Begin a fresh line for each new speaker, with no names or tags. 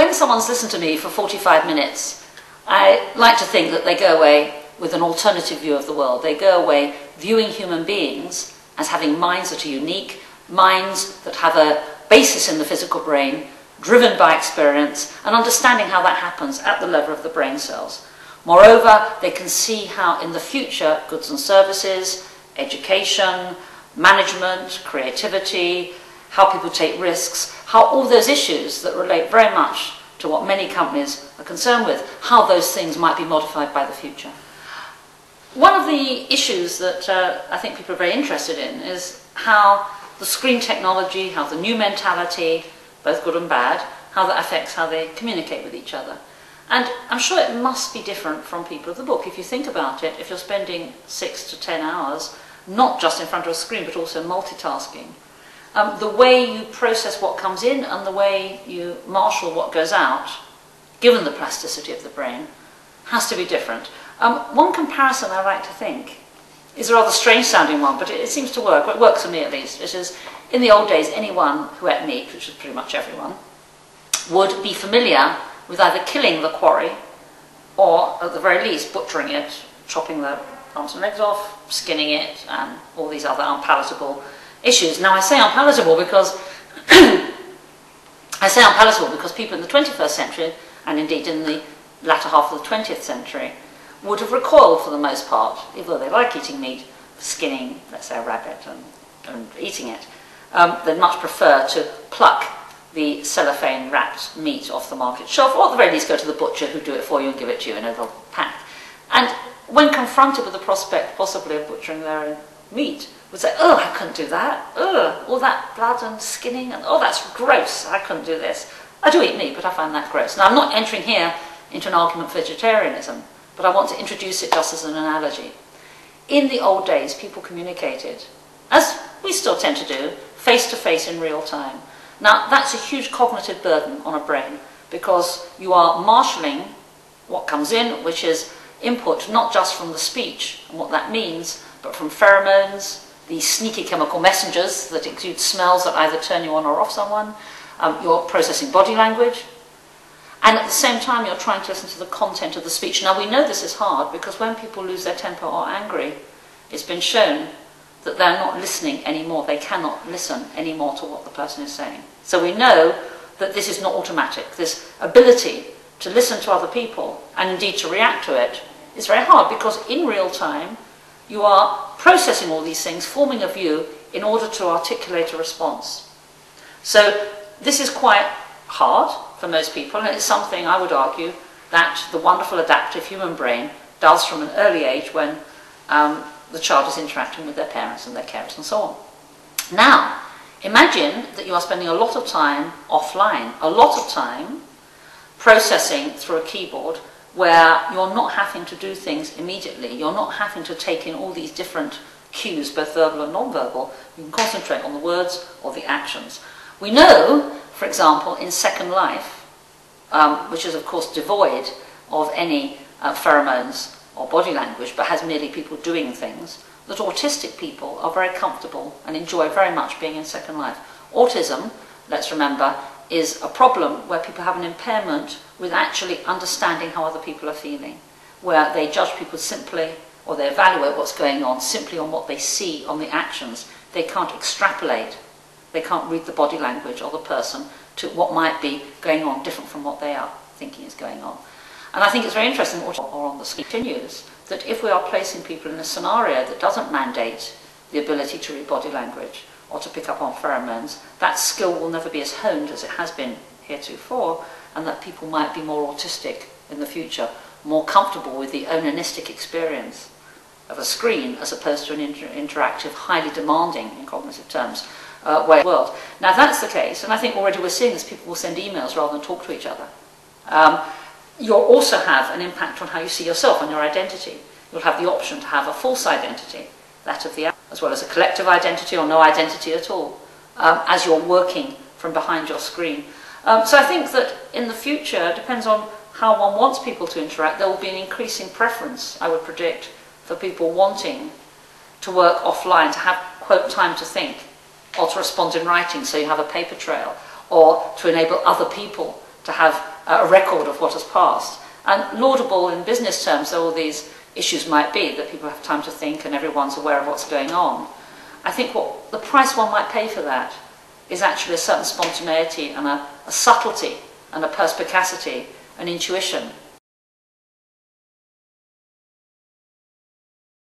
when someone's listened to me for 45 minutes, I like to think that they go away with an alternative view of the world. They go away viewing human beings as having minds that are unique, minds that have a basis in the physical brain, driven by experience, and understanding how that happens at the level of the brain cells. Moreover, they can see how in the future goods and services, education, management, creativity, how people take risks, how all those issues that relate very much to what many companies are concerned with, how those things might be modified by the future. One of the issues that I think people are very interested in is how the screen technology, how the new mentality, both good and bad, how that affects how they communicate with each other. And I'm sure it must be different from people of the book. If you think about it, if you're spending 6 to 10 hours, not just in front of a screen, but also multitasking, the way you process what comes in and the way you marshal what goes out, given the plasticity of the brain, has to be different. One comparison I like to think is a rather strange sounding one, but it seems to work. It works for me at least. It is, in the old days, anyone who ate meat, which was pretty much everyone, would be familiar with either killing the quarry or, at the very least, butchering it, chopping the arms and legs off, skinning it, and all these other unpalatable issues. Now, I say unpalatable because people in the 21st century, and indeed in the latter half of the 20th century, would have recoiled for the most part, even though they like eating meat, skinning, let's say, a rabbit and eating it. They'd much prefer to pluck the cellophane wrapped meat off the market shelf, or at the very least go to the butcher who do it for you and give it to you in a little pack. And when confronted with the prospect possibly of butchering their own meat, would say, oh, I couldn't do that, all that blood and skinning, and oh, that's gross, I couldn't do this. I do eat meat, but I find that gross. Now, I'm not entering here into an argument for vegetarianism, but I want to introduce it just as an analogy. In the old days, people communicated, as we still tend to do, face to face in real time. Now, that's a huge cognitive burden on a brain, because you are marshalling what comes in, which is input not just from the speech and what that means, but from pheromones, these sneaky chemical messengers that exude smells that either turn you on or off someone. You're processing body language. And at the same time, you're trying to listen to the content of the speech. Now, we know this is hard because when people lose their temper or are angry, it's been shown that they're not listening anymore. They cannot listen anymore to what the person is saying. So we know that this is not automatic. This ability to listen to other people and indeed to react to it is very hard because in real time, you are processing all these things, forming a view in order to articulate a response. So this is quite hard for most people, and it's something I would argue that the wonderful adaptive human brain does from an early age when the child is interacting with their parents and their carers and so on. Now, imagine that you are spending a lot of time offline, a lot of time processing through a keyboard where you're not having to do things immediately. You're not having to take in all these different cues, both verbal and non-verbal. You can concentrate on the words or the actions. We know, for example, in Second Life, which is of course devoid of any pheromones or body language, but has merely people doing things, that autistic people are very comfortable and enjoy very much being in Second Life. Autism, let's remember, is a problem where people have an impairment with actually understanding how other people are feeling, where they judge people simply, or they evaluate what's going on simply on what they see on the actions. They can't extrapolate. They can't read the body language of the person to what might be going on different from what they are thinking is going on. And I think it's very interesting, or on the screen continues, that if we are placing people in a scenario that doesn't mandate the ability to read body language or to pick up on pheromones, that skill will never be as honed as it has been heretofore, and that people might be more autistic in the future, more comfortable with the onanistic experience of a screen as opposed to an interactive, highly demanding, in cognitive terms, way of the world. Now, if that's the case, and I think already we're seeing this, people will send emails rather than talk to each other. You'll also have an impact on how you see yourself and your identity. You'll have the option to have a false identity, that of the as well as a collective identity or no identity at all, as you're working from behind your screen. So I think that in the future, it depends on how one wants people to interact. There will be an increasing preference, I would predict, for people wanting to work offline, to have, quote, time to think, or to respond in writing so you have a paper trail, or to enable other people to have a record of what has passed. And laudable in business terms, though all these issues might be, that people have time to think and everyone's aware of what's going on, I think what the price one might pay for that is actually a certain spontaneity and a subtlety and a perspicacity, an intuition